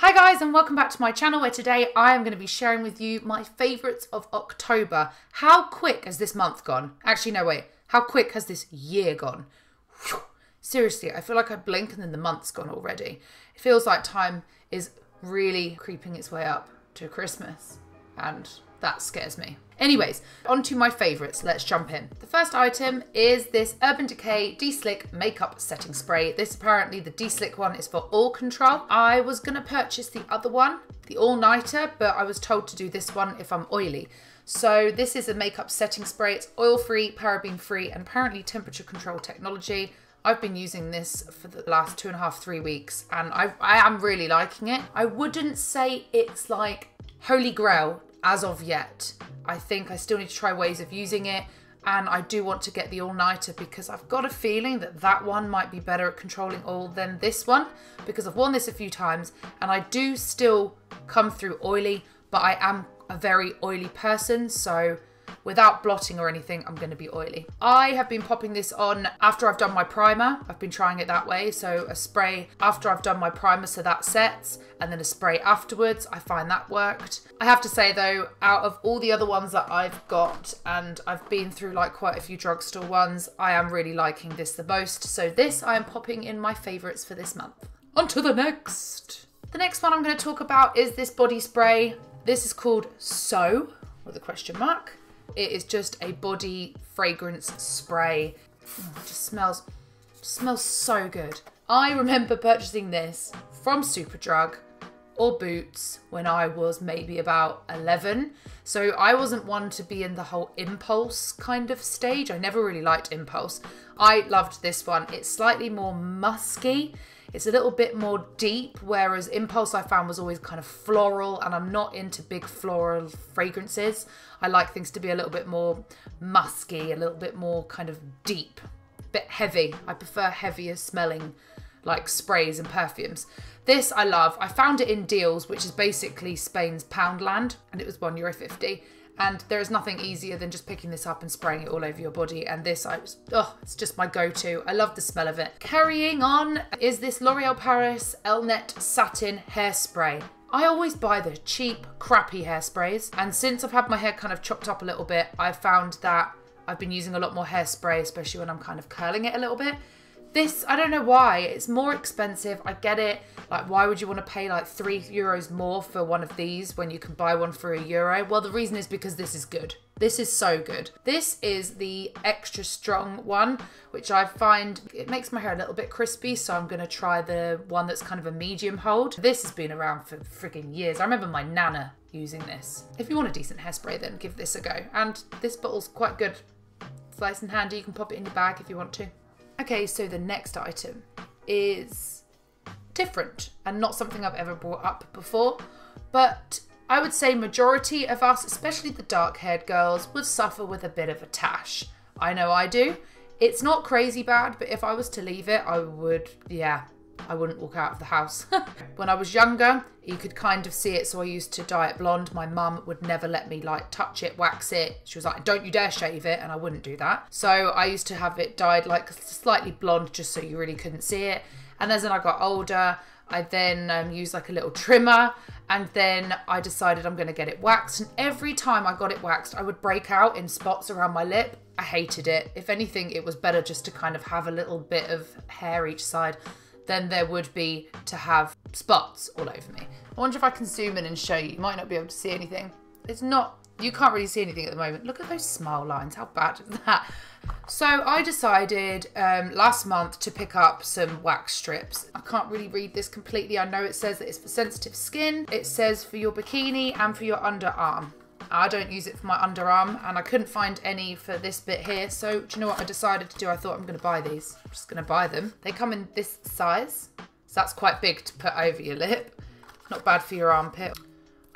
Hi guys, and welcome back to my channel, where today I am going to be sharing with you my favourites of October. How quick has this month gone? Actually, no, wait. How quick has this year gone? Whew. Seriously, I feel like I blink and then the month's gone already. It feels like time is really creeping its way up to Christmas, and that scares me. Anyways, on to my favourites. Let's jump in. The first item is this Urban Decay Deslick Makeup Setting Spray. This apparently, the Deslick one, is for all control. I was going to purchase the other one, the All Nighter, but I was told to do this one if I'm oily. So this is a makeup setting spray. It's oil-free, paraben-free, and apparently temperature control technology. I've been using this for the last 2.5, 3 weeks, and I am really liking it. I wouldn't say it's like holy grail as of yet. I think I still need to try ways of using it, and I do want to get the all-nighter because I've got a feeling that that one might be better at controlling oil than this one, because I've worn this a few times and I do still come through oily, but I am a very oily person, so without blotting or anything, I'm going to be oily. I have been popping this on after I've done my primer. I've been trying it that way. So a spray after I've done my primer so that sets, and then a spray afterwards. I find that worked. I have to say though, out of all the other ones that I've got, and I've been through like quite a few drugstore ones, I am really liking this the most. So this I am popping in my favourites for this month. On to the next. The next one I'm going to talk about is this body spray. This is called So, with a question mark. It is just a body fragrance spray. It just smells so good. I remember purchasing this from Superdrug or Boots when I was maybe about 11. So I wasn't one to be in the whole impulse kind of stage. I never really liked impulse. I loved this one. It's slightly more musky. It's a little bit more deep, whereas Impulse I found was always kind of floral, and I'm not into big floral fragrances. I like things to be a little bit more musky, a little bit more kind of deep, a bit heavy. I prefer heavier smelling like sprays and perfumes. This I love. I found it in Deals, which is basically Spain's Poundland, and it was €1.50. And there is nothing easier than just picking this up and spraying it all over your body. And this, it's just my go-to. I love the smell of it. Carrying on is this L'Oreal Paris Elnett Satin Hairspray. I always buy the cheap, crappy hairsprays. And since I've had my hair kind of chopped up a little bit, I've found that I've been using a lot more hairspray, especially when I'm kind of curling it a little bit. This, I don't know why, it's more expensive. I get it. Like, why would you want to pay like €3 more for one of these when you can buy one for €1? Well, the reason is because this is good. This is so good. This is the extra strong one, which I find it makes my hair a little bit crispy. So I'm going to try the one that's kind of a medium hold. This has been around for freaking years. I remember my nana using this. If you want a decent hairspray, then give this a go. And this bottle's quite good. It's nice and handy. You can pop it in your bag if you want to. Okay, so the next item is different and not something I've ever brought up before, but I would say majority of us, especially the dark-haired girls, would suffer with a bit of a tash. I know I do. It's not crazy bad, but if I was to leave it, I would, I wouldn't walk out of the house. When I was younger, you could kind of see it, so I used to dye it blonde. My mum would never let me like touch it, wax it. She was like, don't you dare shave it, and I wouldn't do that. So I used to have it dyed like slightly blonde just so you really couldn't see it. And as I got older, I then used like a little trimmer, and then I decided I'm going to get it waxed. And every time I got it waxed, I would break out in spots around my lip. I hated it. If anything, it was better just to kind of have a little bit of hair each side than there would be to have spots all over me. I wonder if I can zoom in and show you. You might not be able to see anything. It's not, you can't really see anything at the moment. Look at those smile lines. How bad is that? So I decided last month to pick up some wax strips. I can't really read this completely. I know it says that it's for sensitive skin. It says for your bikini and for your underarm. I don't use it for my underarm, and I couldn't find any for this bit here. So do you know what I decided to do? I thought I'm going to buy these. I'm just going to buy them. They come in this size. So that's quite big to put over your lip. Not bad for your armpit,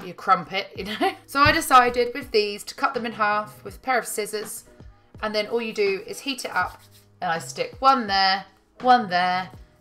your crumpet, you know. So I decided with these to cut them in half with a pair of scissors. And then all you do is heat it up, and I stick one there,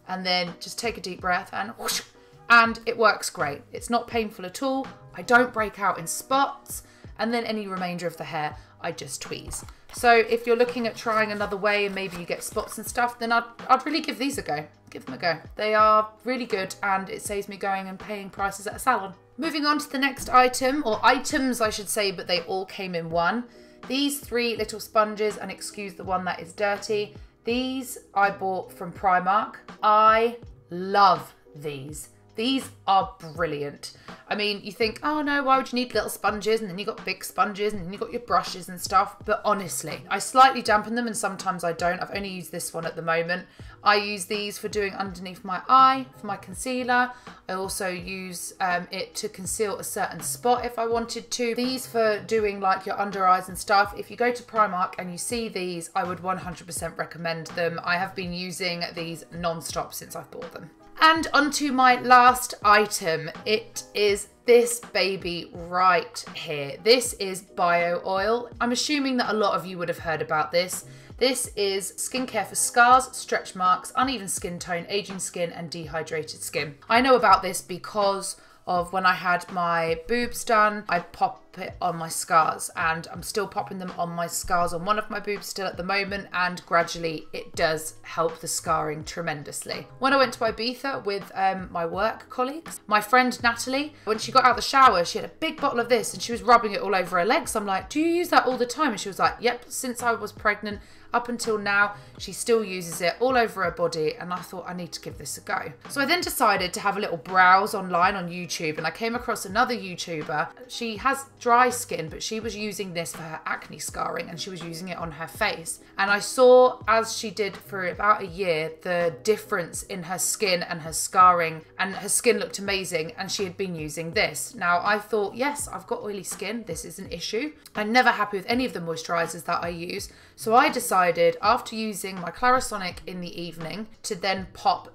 and then just take a deep breath and whoosh, and it works great. It's not painful at all. I don't break out in spots. And then any remainder of the hair, I just tweeze. So if you're looking at trying another way and maybe you get spots and stuff, then I'd really give these a go. Give them a go. They are really good and it saves me going and paying prices at a salon. Moving on to the next item, or items I should say, but they all came in one. These 3 little sponges, and excuse the one that is dirty. These I bought from Primark. I love these. These are brilliant. I mean, you think, oh no, why would you need little sponges? And then you got big sponges and then you got your brushes and stuff. But honestly, I slightly dampen them and sometimes I don't. I've only used this one at the moment. I use these for doing underneath my eye, for my concealer. I also use it to conceal a certain spot if I wanted to. These for doing like your under eyes and stuff. If you go to Primark and you see these, I would 100% recommend them. I have been using these non-stop since I've bought them. And onto my last item. It is this baby right here. This is bio oil. I'm assuming that a lot of you would have heard about this. This is skincare for scars, stretch marks, uneven skin tone, aging skin and dehydrated skin. I know about this because of when I had my boobs done, I pop it on my scars, and I'm still popping them on my scars on one of my boobs still at the moment, and gradually it does help the scarring tremendously. When I went to Ibiza with my work colleagues, my friend Natalie, when she got out of the shower, she had a big bottle of this and she was rubbing it all over her legs. I'm like, do you use that all the time? And she was like, yep, since I was pregnant up until now, she still uses it all over her body, and I thought I need to give this a go. So I then decided to have a little browse online on YouTube, and I came across another YouTuber. She has dry skin, but she was using this for her acne scarring and she was using it on her face. And I saw, as she did for about a year, the difference in her skin and her scarring, and her skin looked amazing, and she had been using this. Now I thought, yes, I've got oily skin, this is an issue. I'm never happy with any of the moisturizers that I use, so I decided after using my Clarisonic in the evening to then pop,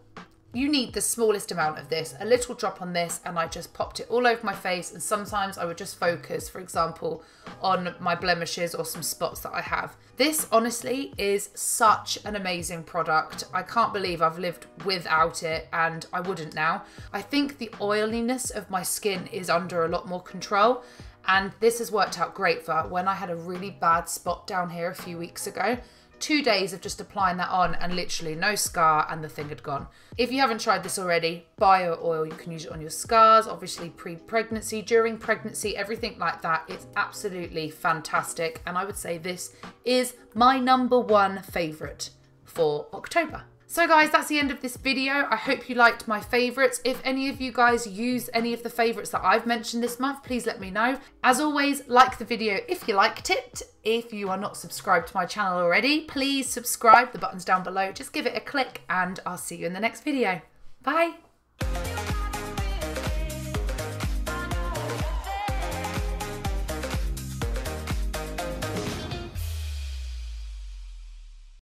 you need the smallest amount of this, a little drop on this, and I just popped it all over my face. And sometimes I would just focus, for example, on my blemishes or some spots that I have. This honestly is such an amazing product. I can't believe I've lived without it, and I wouldn't now. I think the oiliness of my skin is under a lot more control, and this has worked out great for when I had a really bad spot down here a few weeks ago. 2 days of just applying that on and literally no scar, and the thing had gone. If you haven't tried this already, bio oil, you can use it on your scars, obviously pre-pregnancy, during pregnancy, everything like that. It's absolutely fantastic, and I would say this is my #1 favourite for October. So guys, that's the end of this video. I hope you liked my favourites. If any of you guys use any of the favourites that I've mentioned this month, please let me know. As always, like the video if you liked it. If you are not subscribed to my channel already, please subscribe. The button's down below. Just give it a click and I'll see you in the next video. Bye.